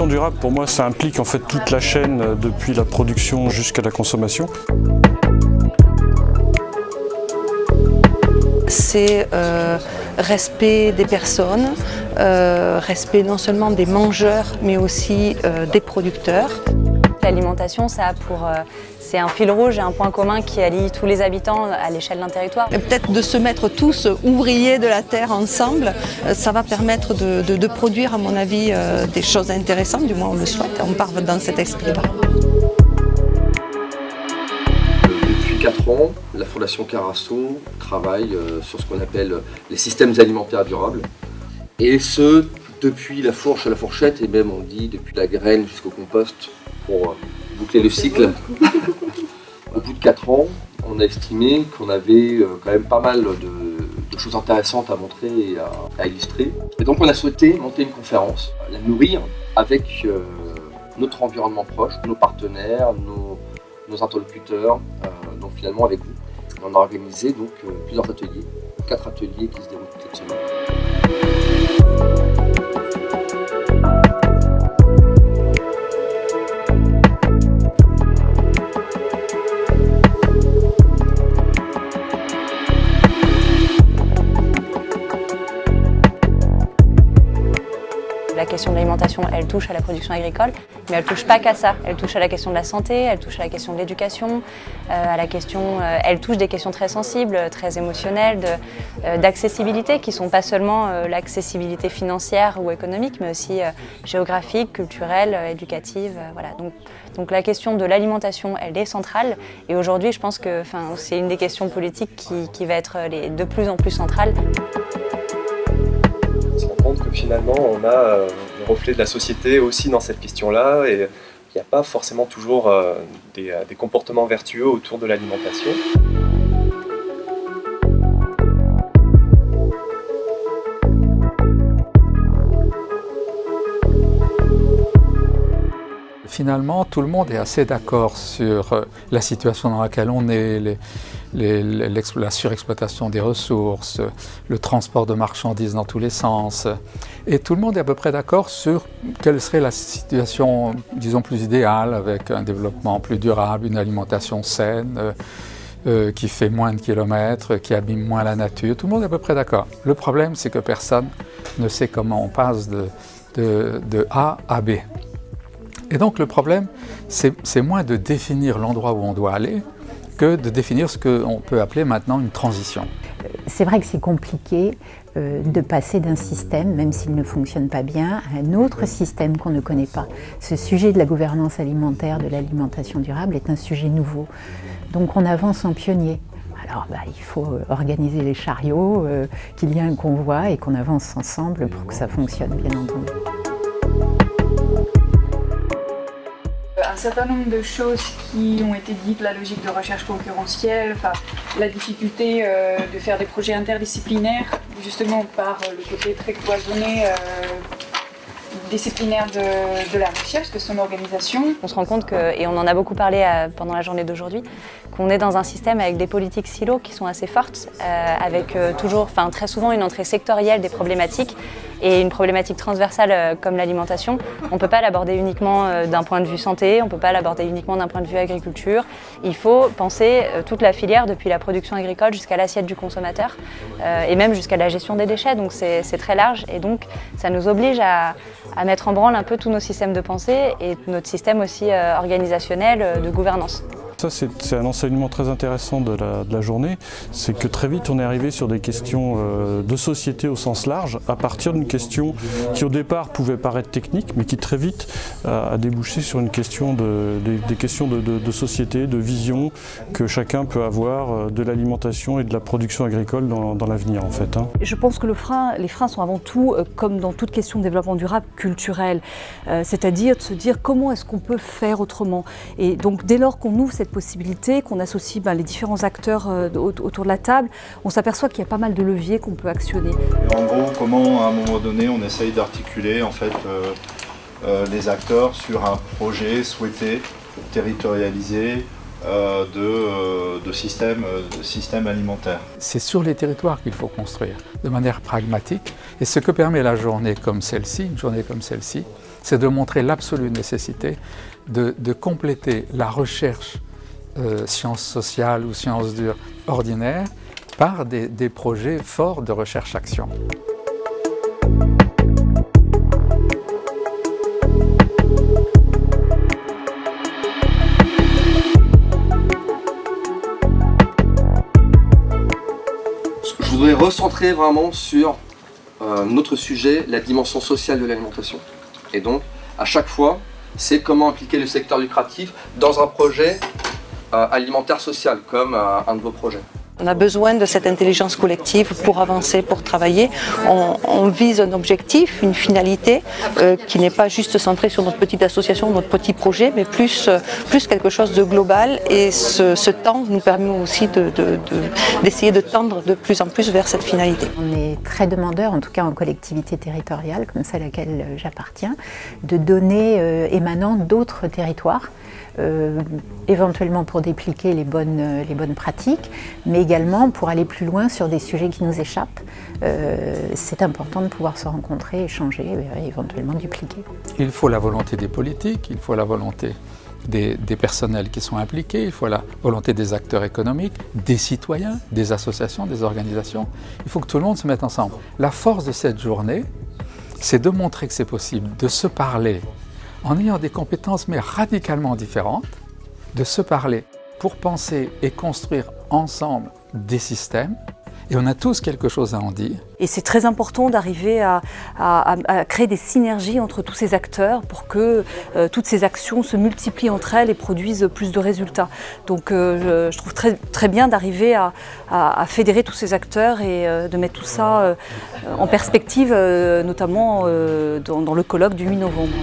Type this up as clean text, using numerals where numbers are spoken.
L'alimentation durable, pour moi, ça implique en fait toute la chaîne depuis la production jusqu'à la consommation. C'est respect des personnes, respect non seulement des mangeurs, mais aussi des producteurs. L'alimentation, c'est un fil rouge et un point commun qui allie tous les habitants à l'échelle d'un territoire. Peut-être de se mettre tous ouvriers de la terre ensemble, ça va permettre de produire, à mon avis, des choses intéressantes, du moins on le souhaite, on part dans cet esprit-là. Depuis 4 ans, la Fondation Carasso travaille sur ce qu'on appelle les systèmes alimentaires durables. Et ce, depuis la fourche à la fourchette, et même on dit depuis la graine jusqu'au compost, pour boucler le cycle. Au bout de 4 ans, on a estimé qu'on avait quand même pas mal de choses intéressantes à montrer et à illustrer. Et donc on a souhaité monter une conférence, la nourrir avec notre environnement proche, nos partenaires, nos interlocuteurs, donc finalement avec vous. Et on a organisé donc plusieurs ateliers, 4 ateliers qui se déroulent toute cette semaine. La question de l'alimentation, elle touche à la production agricole, mais elle ne touche pas qu'à ça. Elle touche à la question de la santé, elle touche à la question de l'éducation, elle touche des questions très sensibles, très émotionnelles, d'accessibilité, qui ne sont pas seulement l'accessibilité financière ou économique, mais aussi géographique, culturelle, éducative. Voilà. Donc la question de l'alimentation, elle est centrale. Et aujourd'hui, je pense que c'est une des questions politiques qui va être de plus en plus centrale. On se rend compte que finalement on a le reflet de la société aussi dans cette question-là et il n'y a pas forcément toujours des comportements vertueux autour de l'alimentation. Finalement, tout le monde est assez d'accord sur la situation dans laquelle on est, la surexploitation des ressources, le transport de marchandises dans tous les sens. Et tout le monde est à peu près d'accord sur quelle serait la situation, disons, plus idéale, avec un développement plus durable, une alimentation saine, qui fait moins de kilomètres, qui abîme moins la nature. Tout le monde est à peu près d'accord. Le problème, c'est que personne ne sait comment on passe de A à B. Et donc le problème, c'est moins de définir l'endroit où on doit aller que de définir ce qu'on peut appeler maintenant une transition. C'est vrai que c'est compliqué de passer d'un système, même s'il ne fonctionne pas bien, à un autre système qu'on ne connaît pas. Ce sujet de la gouvernance alimentaire, de l'alimentation durable est un sujet nouveau. Donc on avance en pionnier. Alors il faut organiser les chariots, qu'il y ait un convoi et qu'on avance ensemble pour que ça fonctionne, bien entendu. Un certain nombre de choses qui ont été dites, la logique de recherche concurrentielle, la difficulté de faire des projets interdisciplinaires, justement par le côté très cloisonné disciplinaire de la recherche, de son organisation. On se rend compte que, et on en a beaucoup parlé pendant la journée d'aujourd'hui, qu'on est dans un système avec des politiques silos qui sont assez fortes, avec très souvent une entrée sectorielle des problématiques et une problématique transversale comme l'alimentation. On ne peut pas l'aborder uniquement d'un point de vue santé, on ne peut pas l'aborder uniquement d'un point de vue agriculture. Il faut penser toute la filière depuis la production agricole jusqu'à l'assiette du consommateur et même jusqu'à la gestion des déchets. Donc c'est très large et donc ça nous oblige à mettre en branle un peu tous nos systèmes de pensée et notre système aussi organisationnel de gouvernance. Ça, c'est un enseignement très intéressant de la journée, c'est que très vite on est arrivé sur des questions de société au sens large, à partir d'une question qui au départ pouvait paraître technique, mais qui très vite a débouché sur une question des questions de société, de vision que chacun peut avoir de l'alimentation et de la production agricole dans l'avenir en fait. Je pense que les freins sont avant tout, comme dans toute question de développement durable, culturel, c'est-à-dire de se dire comment est-ce qu'on peut faire autrement. Et donc dès lors qu'on ouvre cette possibilité, qu'on associe les différents acteurs autour de la table, on s'aperçoit qu'il y a pas mal de leviers qu'on peut actionner. Et en gros, comment à un moment donné on essaye d'articuler en fait les acteurs sur un projet souhaité, territorialisé de système alimentaire. C'est sur les territoires qu'il faut construire de manière pragmatique et ce que permet la journée comme celle-ci, une journée comme celle-ci, c'est de montrer l'absolue nécessité de compléter la recherche sciences sociales ou sciences dures ordinaires par des projets forts de recherche-action. Je voudrais recentrer vraiment sur notre sujet, la dimension sociale de l'alimentation. Et donc, à chaque fois, c'est comment impliquer le secteur lucratif dans un projet alimentaire social, comme un de vos projets. On a besoin de cette intelligence collective pour avancer, pour travailler. On vise un objectif, une finalité qui n'est pas juste centrée sur notre petite association, notre petit projet, mais plus quelque chose de global. Et ce temps nous permet aussi d'essayer de tendre de plus en plus vers cette finalité. On est très demandeur, en tout cas en collectivité territoriale, comme celle à laquelle j'appartiens, de données émanant d'autres territoires. Éventuellement pour dépliquer les bonnes pratiques, mais également pour aller plus loin sur des sujets qui nous échappent. C'est important de pouvoir se rencontrer, échanger et éventuellement dupliquer. Il faut la volonté des politiques, il faut la volonté des personnels qui sont impliqués, il faut la volonté des acteurs économiques, des citoyens, des associations, des organisations. Il faut que tout le monde se mette ensemble. La force de cette journée, c'est de montrer que c'est possible de se parler en ayant des compétences mais radicalement différentes, de se parler pour penser et construire ensemble des systèmes. Et on a tous quelque chose à en dire. Et c'est très important d'arriver à créer des synergies entre tous ces acteurs pour que toutes ces actions se multiplient entre elles et produisent plus de résultats. Donc je trouve très bien d'arriver à fédérer tous ces acteurs et de mettre tout ça en perspective, notamment dans le colloque du 8 novembre.